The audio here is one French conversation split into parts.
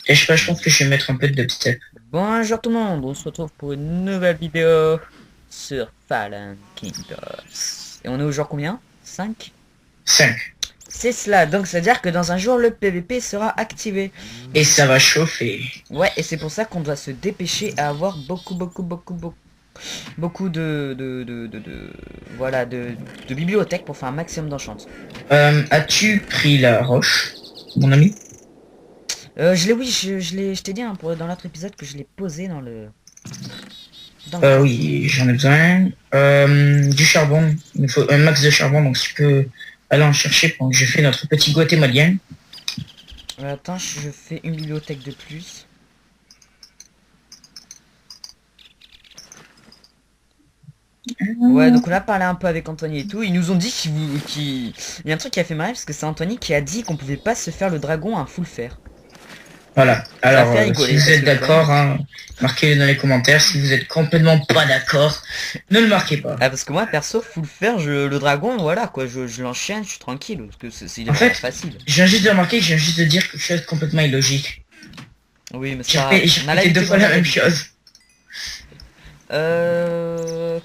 Et je sais pas, je pense que je vais mettre un peu de dubstep. Bonjour tout le monde, on se retrouve pour une nouvelle vidéo sur Fallen Kingdoms. Et on est au jour combien? 5. 5. C'est cela, donc c'est-à-dire que dans un jour le PVP sera activé. Et ça va chauffer. Ouais, et c'est pour ça qu'on doit se dépêcher à avoir beaucoup voilà, de bibliothèques pour faire un maximum d'enchants. As-tu pris la roche, mon ami? Oui, je t'ai dit hein, dans l'autre épisode que je l'ai posé dans le coffre. Oui, j'en ai besoin. Du charbon. Il me faut un max de charbon, donc si tu peux aller en chercher pendant que je fais notre petit guatémalien. Attends, je fais une bibliothèque de plus. Ouais, donc on a parlé un peu avec Anthony et tout. Ils nous ont dit qu'il... Il y a un truc qui a fait marrer parce que c'est Anthony qui a dit qu'on pouvait pas se faire le dragon à full fer. Voilà. Ça a Alors, fait si rigoler vous parce êtes que le problème... d'accord, hein, marquez-le dans les commentaires. Si vous êtes complètement pas d'accord, ne le marquez pas. Ah, parce que moi, perso, full fer, le dragon, voilà, quoi, je l'enchaîne, je suis tranquille, parce que il est En vraiment fait, facile. je viens juste de remarquer, je viens juste de dire quelque chose de complètement illogique. Oui, mais c'est J'ai pas grave. répété, j'ai On a répété deux l'habitude, fois on a la même l'habitude. chose.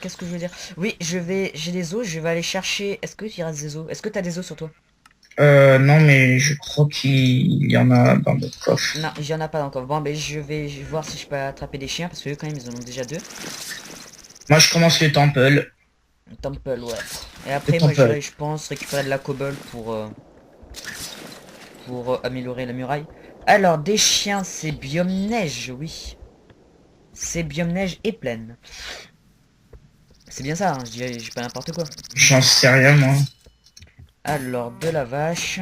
Qu'est-ce que je veux dire? Oui, j'ai des os, je vais aller chercher... Est-ce que il reste des os? Est-ce que t'as des os sur toi? Non, mais je crois qu'il y en a dans le coffre. Non, il y en a pas encore. Bon, ben je vais voir si je peux attraper des chiens, parce que eux, quand même, ils en ont déjà deux. Moi, je commence le temple. Temple, ouais. Et Le après, moi, temple. je pense, récupérer de la cobble pour améliorer la muraille. Alors, des chiens, c'est biome neige, oui. C'est biome neige et plaine. C'est bien ça, hein, je dis pas n'importe quoi. J'en sais rien, moi. Alors, de la vache.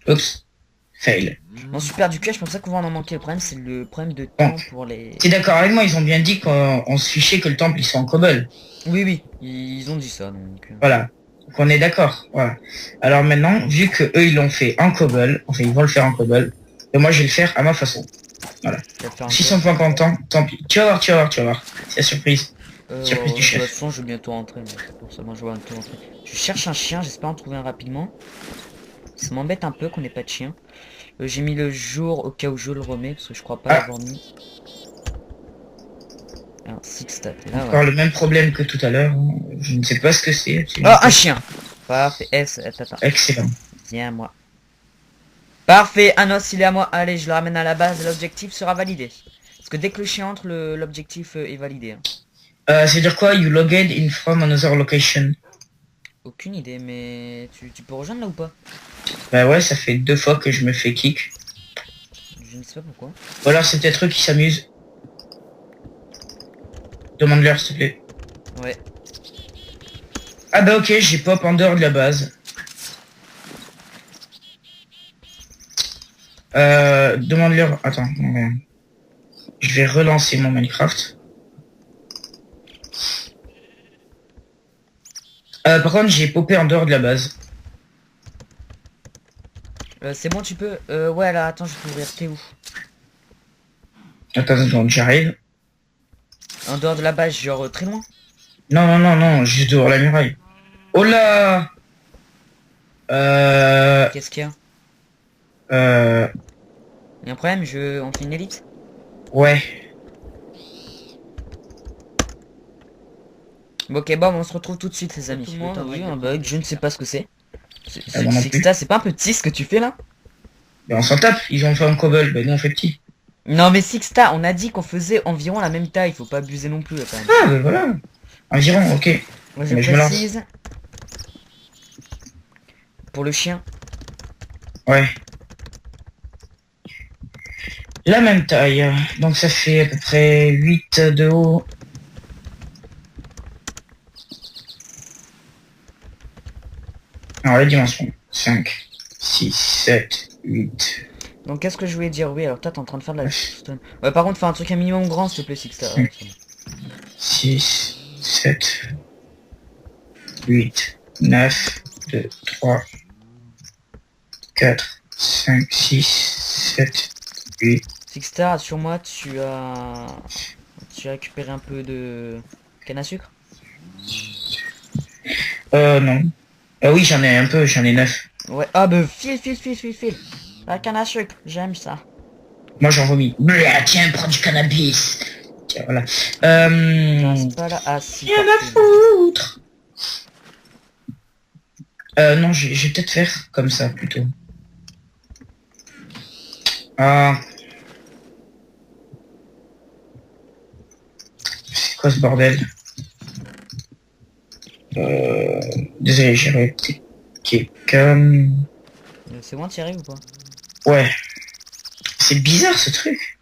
Oups. Fail. Bon, super du cuir, je pense pas qu'on va en manquer. Le problème, c'est le problème de Bon. temps pour les... T'es d'accord avec moi, ils ont bien dit qu'on se fichait que le temple, il soit en cobble. Oui, oui, ils ont dit ça, donc... Voilà. Donc on est d'accord. Voilà. Alors maintenant, vu que eux, ils l'ont fait en cobble, enfin, ils vont le faire en cobble, et moi, je vais le faire à ma façon. Voilà. Tu vas faire un S'ils quoi? sont pas contents, tant pis. Tu vas voir, tu vas voir, tu vas voir. C'est la surprise. Surprise De du toute chef. façon, je vais bientôt rentrer, mais c'est pour ça, moi, je vais bientôt rentrer. Je cherche un chien, j'espère en trouver un rapidement. Ça m'embête un peu qu'on n'ait pas de chien. J'ai mis le jour au cas où je le remets, parce que je crois pas Ah, l'avoir mis. Alors, six stats, là, encore voilà. le même problème que tout à l'heure. Hein. Je ne sais pas ce que c'est. Oh, un chien! Parfait, attends. Excellent. Viens à moi. Parfait, un os, il est à moi. Allez, je le ramène à la base, l'objectif sera validé. Parce que dès que le chien entre, l'objectif est validé. Hein. C'est-à-dire quoi? You logged in from another location. Aucune idée, mais tu peux rejoindre là ou pas? Bah ouais, ça fait 2 fois que je me fais kick. Je ne sais pas pourquoi. Ou alors c'est peut-être eux qui s'amusent. Demande-leur s'il te plaît. Ouais. Ah bah ok, j'ai pop en dehors de la base. Demande-leur... Attends, je vais relancer mon Minecraft. Par contre, j'ai popé en dehors de la base. C'est bon, tu peux... ouais, là, attends, je peux ouvrir. T'es où? Attends, j'arrive. En dehors de la base, genre très loin? Non, non, non, non, juste dehors la muraille. Oh là Qu'est-ce qu'il y a? euh... Il y a un problème, on fait une ellipse? Ouais. Bon, ok, bon, on se retrouve tout de suite, les amis. Tout le monde, oui, un bug, je ne sais pas ce que c'est. Moi non plus. C'est pas un peu petit ce que tu fais là? Ben on s'en tape, ils ont fait un cobble, ben nous on fait petit. Non, mais Sixta, on a dit qu'on faisait environ la même taille, faut pas abuser non plus là, quand même. Ah ben voilà. Environ, ok. Moi je Mais je me lance. précise. Pour le chien. Ouais. La même taille. Donc ça fait à peu près 8 de haut. Alors la dimension. 5, 6, 7, 8. Donc qu'est-ce que je voulais dire? Oui, alors toi t'es en train de faire de la stone. Ouais, par contre, fais un truc un minimum grand, s'il te plaît, Sixta. 6, 7, 8, 9, 2, 3, 4, 5, 6, 7, 8. Sixta, sur moi, tu as récupéré un peu de canne à sucre? Non. Oui, j'en ai un peu, j'en ai 9. Ouais, ah bah file. La canne à sucre, j'aime ça. Moi j'en vomis. Blah, tiens, prends du cannabis. Tiens, voilà. Non, c'est pas là. Ah si. Rien à parfait. foutre. Non, je vais peut-être faire comme ça plutôt. Ah. C'est quoi ce bordel? Désolé, j'ai arrêté quelqu'un. C'est bon, t'y arrives ou pas? Ouais. C'est bizarre ce truc.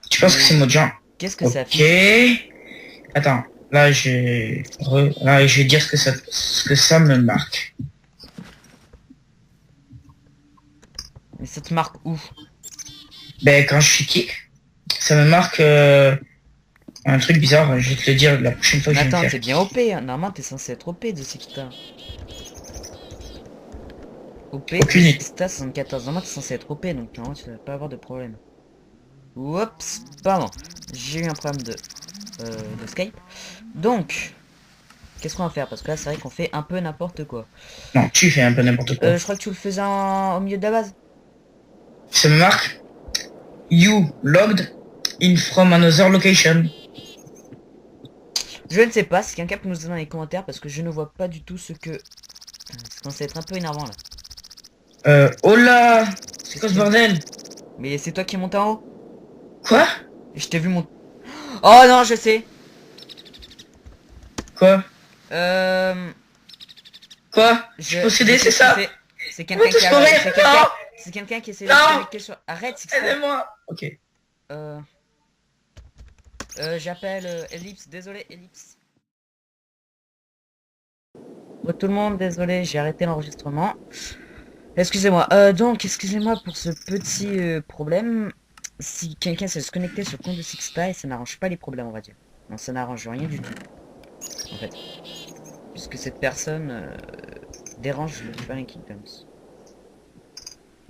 Tu penses que c'est Mojang? Qu'est-ce que ça Ok. fait? Attends. Là, là, je vais dire ce que ça me marque. Mais ça te marque où? Ben, quand je suis kick, ça me marque un truc bizarre. Je vais te le dire la prochaine fois que Mais je vais attends, le t'es faire. bien OP, hein. Normalement, t'es censé être OP de Sekita. OP, Aucune idée. Sekita 74. Normalement, t'es censé être OP, donc normalement, tu vas pas avoir de problème. Oups, pardon. J'ai eu un problème de Skype. Donc, qu'est-ce qu'on va faire? Parce que là, c'est vrai qu'on fait un peu n'importe quoi. Non, tu fais un peu n'importe quoi. Je crois que tu le faisais au milieu de la base. Ça me marque You logged in from another location. Je ne sais pas, si quelqu'un peut nous donner dans les commentaires, parce que je ne vois pas du tout ce que... C'est censé être un peu énervant, là. Oh là! C'est quoi ce bordel? Mais c'est toi qui es monté en haut? Quoi? Je t'ai vu monter... Oh non, je sais. Quoi? Je suis possédé, c'est ça? C'est quelqu'un qui a... mourir. Non! C'est quelqu'un qui essaie de Non! se connecter sur... Arrête, c'est que ça... Aidez-moi! Ok. J'appelle Ellipse, désolé Ellipse. Bon, tout le monde, désolé, j'ai arrêté l'enregistrement. Excusez-moi, donc excusez-moi pour ce petit problème. Si quelqu'un s'est se connecter sur le compte de Sixta, et ça n'arrange pas les problèmes, on va dire. Non, ça n'arrange rien du tout, en fait. Puisque cette personne dérange le Fallen Kingdoms.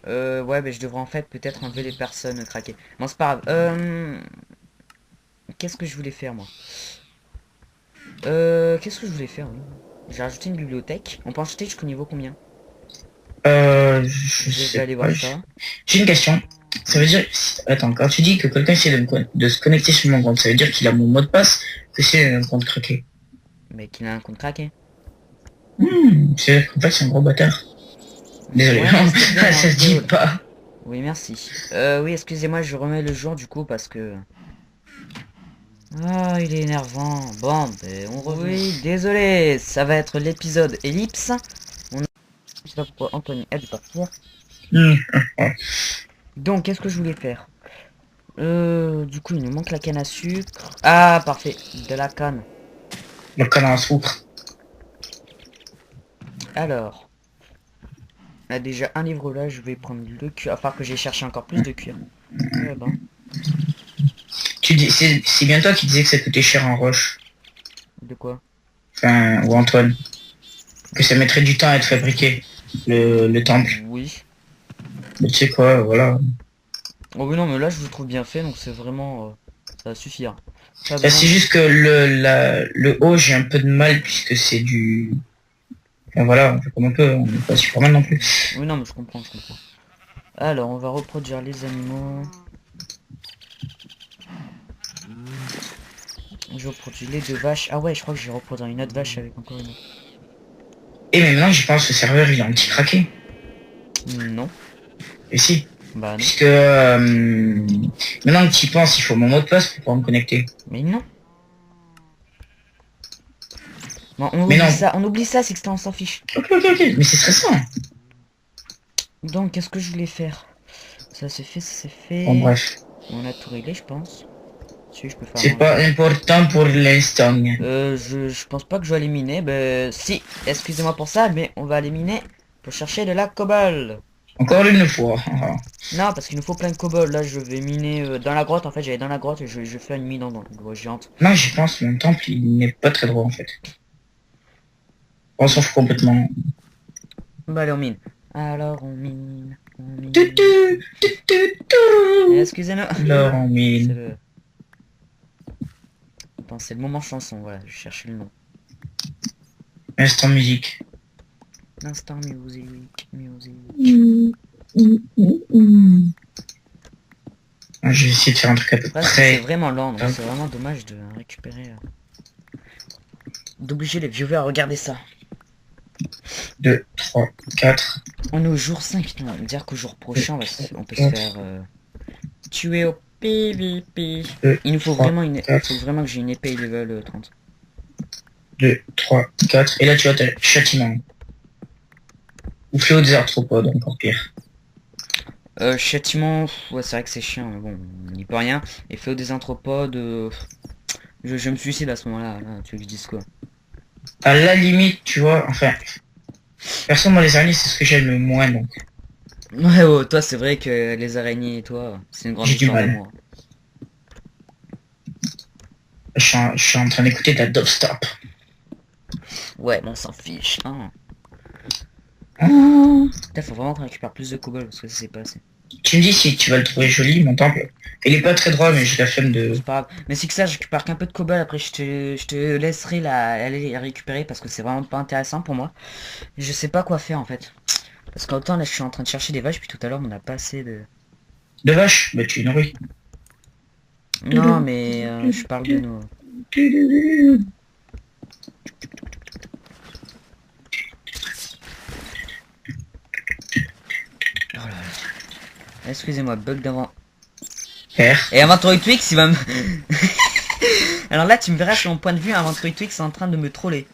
Ouais, mais je devrais en fait peut-être enlever les personnes craquées. Bon, c'est pas grave. Qu'est-ce que je voulais faire, moi? Qu'est-ce que je voulais faire, oui. J'ai rajouté une bibliothèque. On peut en acheter jusqu'au niveau combien? Je Je vais sais aller pas. voir ça. J'ai une question. Ça veut dire... Attends, quand tu dis que quelqu'un essaie de se connecter sur mon compte, ça veut dire qu'il a mon mot de passe, que c'est un compte craqué. Mais qu'il a un compte craqué. C'est en fait c'est un gros bâtard. Désolé, Ouais, mais c'est bien, ça se dit désolé. pas. Oui, merci. Oui, excusez-moi, je remets le jour du coup parce que... Ah, il est énervant. Bon, ben, on revient. Oui, désolé, ça va être l'épisode Ellipse. Je sais pas pourquoi Anthony a dû partir. Donc, qu'est-ce que je voulais faire? Du coup, il nous manque la canne à sucre. Ah, parfait, de la canne. Le canard à sucre. Alors, on a déjà un livre là, je vais prendre le cuir. À part que j'ai cherché encore plus de cuir. Ouais, bon. Tu dis, c'est bien toi qui disais que ça coûtait cher en roche. De quoi? Enfin, ou Antoine. Que ça mettrait du temps à être fabriqué, le temple. Oui. Mais tu sais quoi, voilà. Oh oui, non, mais là, je le trouve bien fait, donc c'est vraiment... ça va suffire. Pas C'est besoin- juste que le haut, j'ai un peu de mal puisque c'est du... Enfin, voilà, on fait comme on peut, on n'est pas super mal non plus. Oui, non, mais je comprends, je comprends. Alors, on va reproduire les animaux. Je reproduis les deux vaches. Ah ouais, je crois que je vais reproduire une autre vache avec encore une autre. Et mais maintenant, j'y pense, le serveur, il est anti-craqué. Non. Et si. Bah non. Puisque maintenant que tu y penses, il faut mon mot de passe pour pouvoir me connecter. Mais non. Bon, on Mais oublie non. ça, c'est que on s'en fiche. Ok. Mais c'est stressant. Donc, qu'est-ce que je voulais faire? Ça c'est fait, ça c'est fait. Bon, bref. On a tout réglé, je pense. Si, je peux faire C'est pas important pour l'instant. je pense pas que je vais aller miner. Ben, si, excusez-moi pour ça, mais on va aller miner pour chercher de la cobalt. Encore une fois. Non, parce qu'il nous faut plein de cobalt. Là, je vais miner dans la grotte. En fait, j'allais dans la grotte et je fais une mine dans une grotte géante. Non, j'y pense, mon temple, il n'est pas très droit en fait. On s'en fout complètement. Bah, allez, on mine. Alors, on mine. On mine. Excusez-nous. Alors, on C'est mine. le... Attends, c'est le moment chanson. Voilà, je cherchais le nom. Instant musique. L'instant musique. essayer de faire un truc à peu Parce que c'est près. vraiment lent, donc c'est vraiment dommage de récupérer... d'obliger les viewers à regarder ça. 2, 3, 4. On est au jour 5, putain, dire qu'au jour prochain, on peut se faire tuer au PVP. 2, Il nous faut 3, vraiment il 4. faut vraiment que j'ai une épée level 30. 2, 3, 4. Et là, tu vois, t'as châtiment. Ou fléau des arthropodes, encore pire. Châtiment, ouais, c'est vrai que c'est chiant, mais bon, on n'y peut rien. Et fléau des anthropodes, je me suicide à ce moment-là, là, tu veux que je dise quoi? À la limite, tu vois, enfin... Perso, moi, les araignées, c'est ce que j'aime le moins, donc Ouais, oh, toi, c'est vrai que les araignées et toi, c'est une grande j'ai du histoire mal. d'amour. Je suis en train d'écouter de la dubstep. Ouais, bon, on s'en fiche, hein. Ah. Putain, faut vraiment qu'on récupère plus de cobalt parce que ça c'est pas assez. Tu me dis si tu vas le trouver joli, mon temple. Il est pas très droit, mais j'ai la flemme de... C'est pas grave. Mais c'est que ça, je récupère qu'un peu de cobalt, après je te laisserai aller la récupérer parce que c'est vraiment pas intéressant pour moi. Je sais pas quoi faire en fait. Parce qu'en temps là je suis en train de chercher des vaches, puis tout à l'heure on n'a pas assez de... De vache? Bah tu nourris. Non mais je parle de nos... Oh là là. Excusez-moi, bug d'avant. R. Et Inventory Twix il va me... Alors là tu me verras sur mon point de vue, Inventory Twix est en train de me troller.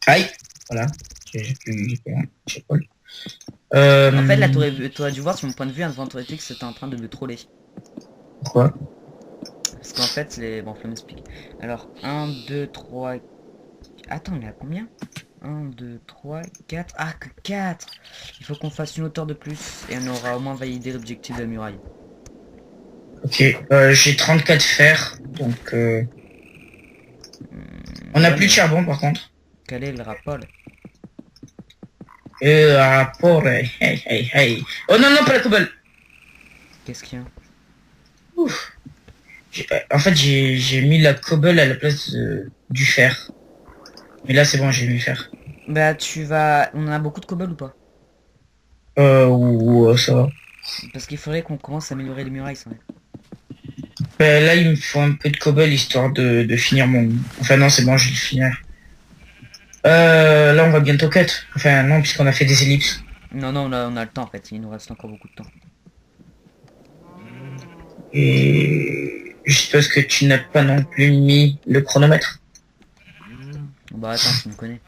Aïe. Voilà. J'ai pas... En fait là t'aurais dû voir sur mon point de vue, Inventory Twix était en train de me troller. Pourquoi? Parce qu'en fait les... Bon, Flamme explique. Alors 1, 2, 3... Attends, on est à combien? 1, 2, 3, 4... Ah, que 4! Il faut qu'on fasse une hauteur de plus et on aura au moins validé l'objectif de la muraille. Ok. J'ai 34 fer, donc... On a Ouais, plus de mais charbon, par contre. quel est le rapport? Rapport... Hey. Oh non, non, pas la cobble. Qu'est-ce qu'il y a? Ouf. En fait, j'ai mis la cobble à la place du fer. Mais là, c'est bon, j'ai mis le fer. Bah tu vas... On a beaucoup de cobble ou pas? Ça va. Parce qu'il faudrait qu'on commence à améliorer les murailles, ça. Là, il me faut un peu de cobble histoire de finir mon... Enfin, non, c'est bon, je vais le finir. Là, on va bientôt cut. Enfin, non, puisqu'on a fait des ellipses. Non, non, on a le temps en fait, il nous reste encore beaucoup de temps. Et... Je suppose que tu n'as pas non plus mis le chronomètre. Bah attends, tu me connais.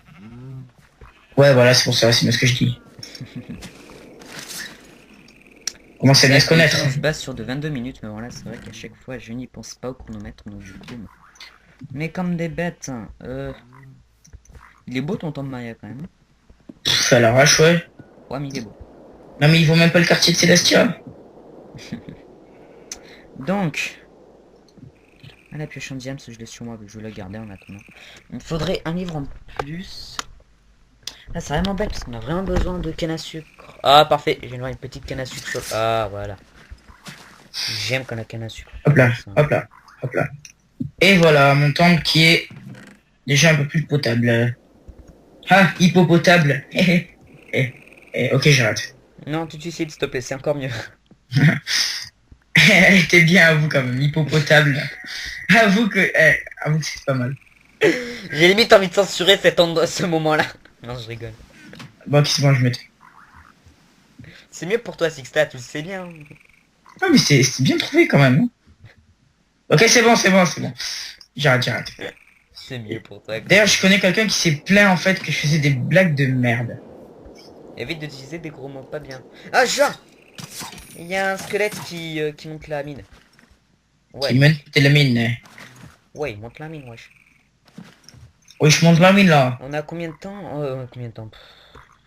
Ouais, voilà, c'est pour ça, c'est bien ce que je dis. Comment ça bien se connaître? On se base sur de 22 minutes, mais voilà, c'est vrai qu'à chaque fois, je n'y pense pas au chronomètre, donc du coup... Mais comme des bêtes, il est beau ton Tom Maya quand même. Pff, à l'arrache, ouais. Ouais, mais il est beau. Non, mais ils vont même pas le quartier de Célestia. Donc... Ah, la pioche en diams, je l'ai sur moi, je vais la garder en attendant. Il me faudrait un livre en plus. Là, c'est vraiment bête, parce qu'on a vraiment besoin de canne à sucre. Ah, parfait, je viens de voir une petite canne à sucre sur... Ah, voilà. J'aime quand la canne à sucre. Hop là, hop là, hop là. Et voilà, mon temple qui est déjà un peu plus potable. Ah, hippopotable. Ok, j'arrête. Non, tu te suicides, s'il te plaît, c'est encore mieux. Elle était bien à vous quand même, hippopotable. Avoue que c'est pas mal. J'ai limite envie de censurer ce moment-là. Non, je rigole. Bon, qui c'est bon, je mets. C'est mieux pour toi, Sixta, tu le sais bien. Ah, mais c'est bien trouvé quand même. Hein. Ok, c'est bon. J'arrête. C'est mieux pour toi. D'ailleurs, je connais quelqu'un qui s'est plaint en fait que je faisais des blagues de merde. Évite d'utiliser des gros mots pas bien. Ah, genre il y a un squelette qui monte la mine. Ouais. Qui monte la mine. Ouais, il monte la mine, wesh. Oui, je monte la mine là. On a combien de temps? Combien de temps?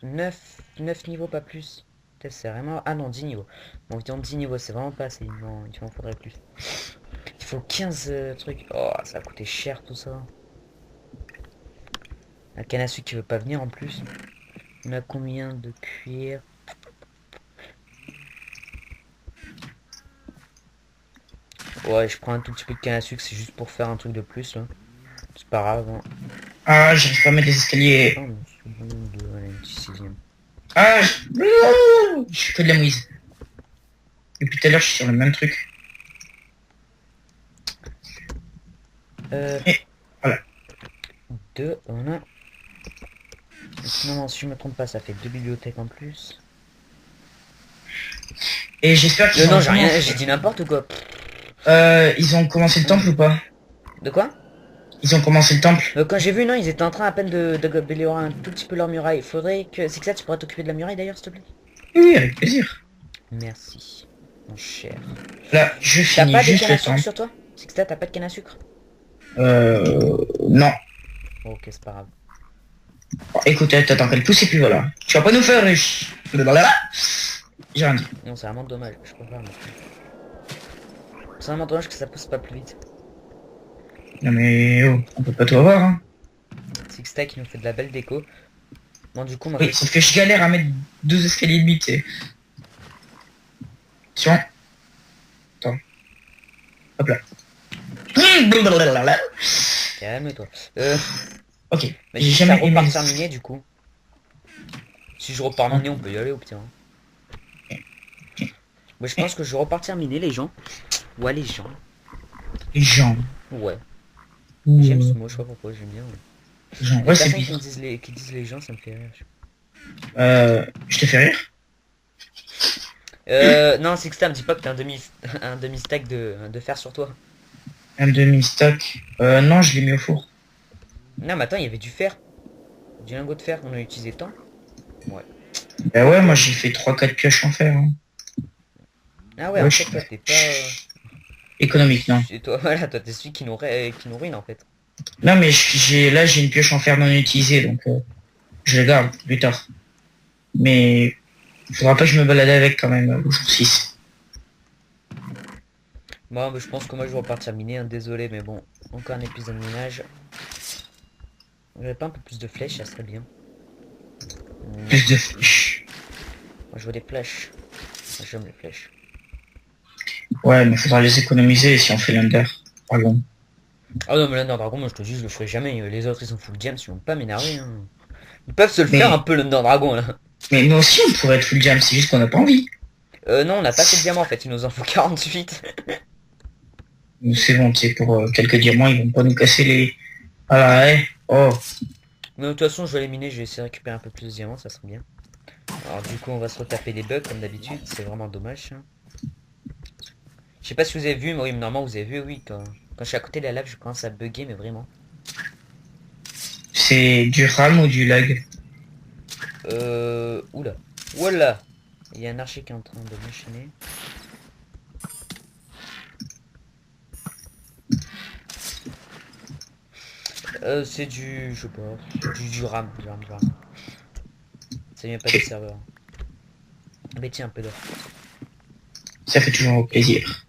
9 niveaux, pas plus. Peut-être c'est vraiment... Ah non, 10 niveaux. Bon, évidemment, 10 niveaux, c'est vraiment pas assez. Non, il m'en faudrait plus. Il faut 15 trucs. Oh, ça va coûter cher tout ça. La canne à sucre qui veut pas venir en plus. On a combien de cuir? Ouais, je prends un tout petit peu de canne à sucre, c'est juste pour faire un truc de plus là. C'est pas grave. Hein. Ah, j'arrive pas à mettre les escaliers. Oh, mais c'est bon de... Allez, un petit sixième. Ah, je fais que de la mouise. Depuis tout à l'heure, je suis sur le même truc. Et voilà. 2, voilà. Non, si je me trompe pas, ça fait 2 bibliothèques en plus. Et j'espère qu'ils Non, ont j'ai rien, j'ai dit n'importe quoi. ils ont commencé le temple ou pas? De quoi? Ils ont commencé le temple? Quand j'ai vu, non, ils étaient en train à peine d'améliorer un tout petit peu leur muraille. Faudrait que... C'est que ça, tu pourrais t'occuper de la muraille d'ailleurs, s'il te plaît? Oui, avec plaisir. Merci, mon cher. Là, je T'as finis pas de juste canne à le sucre temple. sur toi? C'est que ça, t'as pas de canne à sucre? Non. Ok, c'est pas grave. Bon, écoute, t'attends qu'elle pousse et puis voilà. Tu vas pas nous faire riche. J'ai rien dit. Non, c'est vraiment dommage, je préfère. C'est vraiment dommage que ça pousse pas plus vite. Non mais oh, on peut pas tout avoir, hein. Sixta qui nous fait de la belle déco. Bon, du coup, moi, Oui, sauf que je galère à mettre 12 escaliers de tu sais. Tiens. Attends. Hop là. calme-toi. Ok. Mais J'ai si ça jamais aimé repartir miner, du coup. Si je repars miner, on peut y aller au pire. Moi, je pense que je vais repartir miner, les gens. Ouais, les gens. les gens. Ouais. Ou, J'aime ce mot, je sais pas pourquoi, j'aime bien. gens. Les Ouais, c'est personnes bizarre. qui disent les gens, ça me fait rire. Je te fais rire? Non, Sixta, me dis pas que t'as un demi stack de fer sur toi. Un demi-stock. Non, je l'ai mis au four. Non, mais attends, il y avait du fer. Du lingot de fer qu'on a utilisé tant. Ouais. Bah ouais, moi j'ai fait 3-4 pioches en fer. Hein. Ah ouais, Ouais, en je fait, suis toi, t'es pas... économique, non. Toi, voilà, toi, t'es celui qui nous ruine, en fait. Non, mais j'ai une pioche en fer non utilisée, donc je la garde plus tard. Mais il faudra pas que je me balade avec quand même au jour 6. Bon, mais je pense que moi, je vais repartir miner, hein, désolé, mais bon, encore un épisode de minage. J'avais pas un peu plus de flèches, ça serait bien. Plus de flèches. Moi, je veux des flèches. Moi, j'aime les flèches. Ouais, mais faudra les économiser si on fait l'under. Pardon. Ah non, mais l'Under Dragon, moi, je te dis, je le ferai jamais. Les autres, ils sont full gems, ils vont pas m'énerver, hein. Ils peuvent se le Mais- faire un peu, l'Under Dragon, là. Mais nous aussi on pourrait être full jam, c'est juste qu'on n'a pas envie. Non, on n'a pas assez de diamants, en fait. Il nous en faut 48. C'est bon, tu sais, pour quelques diamants, ils vont pas nous casser les... Ah ouais. Oh. Mais de toute façon, je vais les miner, je vais essayer de récupérer un peu plus de diamants, ça serait bien. Alors, du coup, on va se retaper les bugs, comme d'habitude. C'est vraiment dommage, hein. Je sais pas si vous avez vu, mais oui, normalement, vous avez vu, oui, quand je suis à côté de la lave, je commence à bugger, mais vraiment. C'est du RAM ou du lag? Oula. Voilà. Il y a un archer qui est en train de m'enchaîner. C'est du... Je sais pas. Du RAM. Du RAM. Ça vient pas du serveur. Mais tiens, un peu d'or. Ça fait toujours plaisir.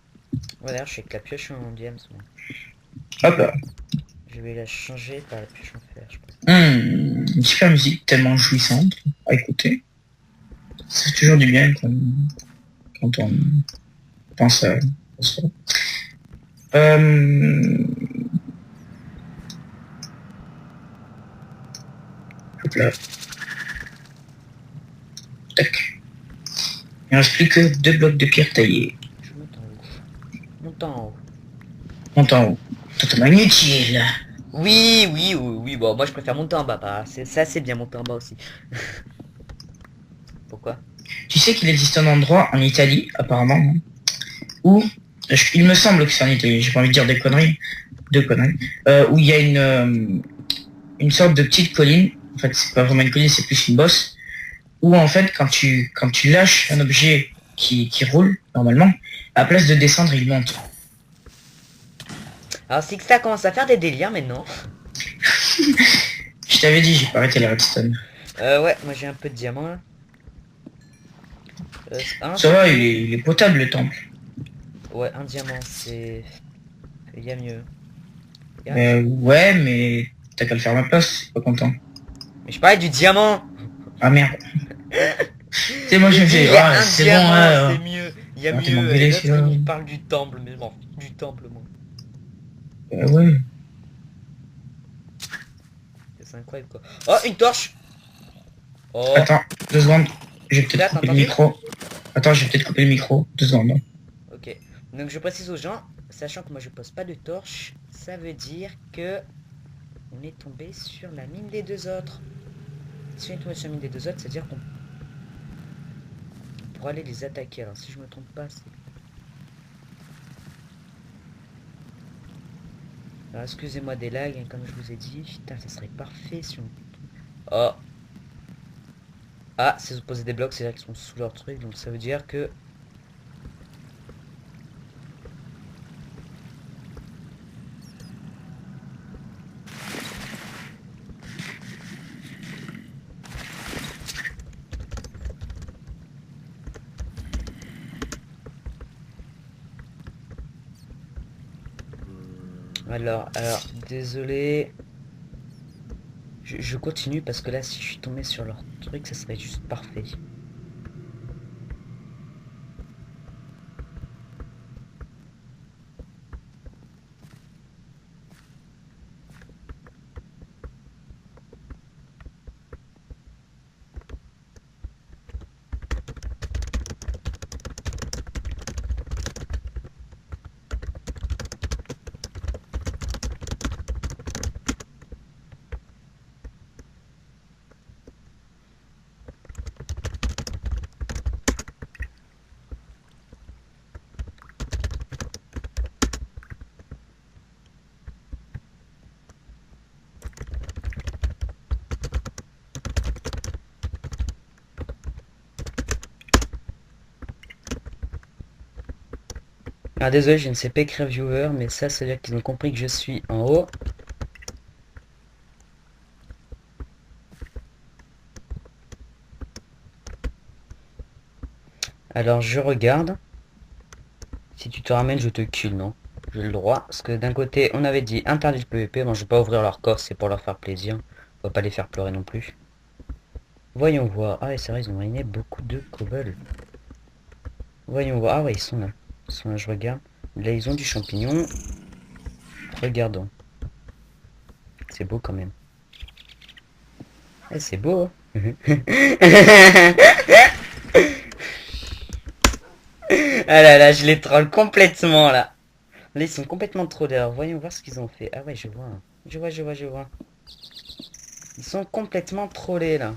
Ouais, d'ailleurs, je suis avec la pioche en diams. Hop là. Je vais la changer par la pioche en fer, je pense. Une super musique tellement jouissante à écouter. C'est toujours du bien quand on pense à ça. Hop là. Tac. Il ne reste plus que 2 blocs de pierre taillés. Je monte en haut. Monte en haut. Monte en haut. Totalement inutile. Oui, bon, moi je préfère monter en bas, bah, c'est bien monter en bas aussi. Pourquoi? Tu sais qu'il existe un endroit en Italie, apparemment, hein, où, il me semble que c'est en Italie, j'ai pas envie de dire des conneries, où il y a une sorte de petite colline, en fait c'est pas vraiment une colline, c'est plus une bosse, où en fait quand tu lâches un objet qui roule, normalement, à la place de descendre, il monte. Alors c'est que ça commence à faire des délires maintenant. Je t'avais dit, j'ai pas arrêté la redstone. Ouais, moi j'ai un peu de diamant là. Ça va, il est potable le temple. Ouais, un diamant, c'est... Il y a mieux. Ouais, mais t'as qu'à le faire à ma place, pas content. Mais je parlais du diamant. Ah merde. C'est moi je me fais, ah, c'est bon, c'est mieux. Il y a Ah, t'es mieux. m'engueulé, L'autre, celui-là. il parle du temple, mais bon, du temple, moi. ouais. C'est incroyable quoi. Oh, une torche. Oh. Attends, 2 secondes. Je vais Là, peut-être t'as couper le entendu? micro. Attends, je vais peut-être couper le micro. 2 secondes. Hein. Ok. Donc je précise aux gens, sachant que moi je pose pas de torche, ça veut dire que on est tombé sur la mine des deux autres. Si on est tombé sur la mine des deux autres, c'est-à-dire qu'on pourra aller les attaquer. Alors si je me trompe pas, c'est... Alors excusez-moi des lags, hein, comme je vous ai dit. Putain, ça serait parfait si on... Oh. Ah, c'est poser des blocs, c'est-à-dire qu'ils sont sous leur truc, donc ça veut dire que... Alors, désolé. Je continue parce que là, si je suis tombé sur leur truc, ça serait juste parfait. Ah désolé, je ne sais pas écrire viewer, mais ça, c'est-à-dire qu'ils ont compris que je suis en haut. Alors je regarde. Si tu te ramènes, je te kill, non? J'ai le droit. Parce que d'un côté, on avait dit interdit le PVP. Bon, je vais pas ouvrir leur coffre, c'est pour leur faire plaisir. On va pas les faire pleurer non plus. Voyons voir. Ah ouais, c'est vrai, ils ont miné beaucoup de cobble. Voyons voir. Ah ouais, ils sont là. Ils sont là, je regarde. Là, ils ont du champignon. Regardons. C'est beau quand même. Eh, c'est beau, hein. Ah là là, je les troll complètement là. Là, ils sont complètement trollés. Alors, voyons voir ce qu'ils ont fait. Ah ouais, je vois. Je vois. Ils sont complètement trollés là.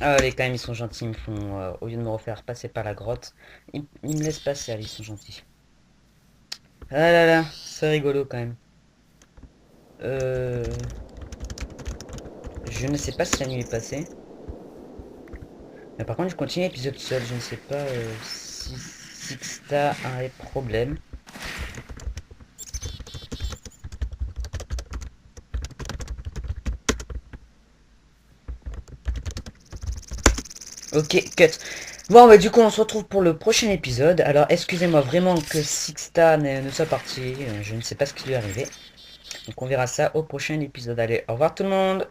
Ah allez, quand même, ils sont gentils. Ils me font, au lieu de me refaire passer par la grotte, ils me laissent passer. Allez, ils sont gentils. Ah là là, c'est rigolo quand même. Je ne sais pas si la nuit est passée. Mais par contre, je continue l'épisode seul. Je ne sais pas si Sixta a un problème. Ok, cut. Bon, bah du coup, on se retrouve pour le prochain épisode. Alors, excusez-moi vraiment que Sixta ne soit parti. Je ne sais pas ce qui lui est arrivé. Donc, on verra ça au prochain épisode. Allez, au revoir tout le monde.